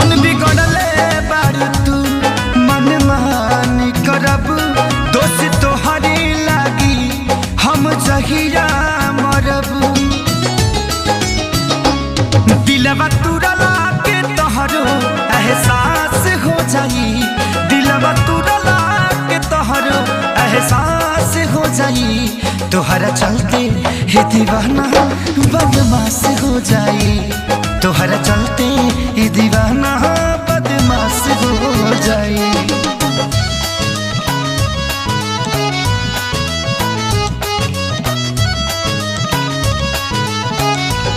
मन बिगड़ले बारू तू मन मानी करब दोस्त तोहरी लागी हम जहिया मरब। दिलवा तुरला के तोहरो एहसास हो जाई, दिलवा तुरला के तोहरो एहसास हो जाई। तोहरा चलते हे दीवाना बदमाश हो जाई, तोहरा चलते हे दीवाना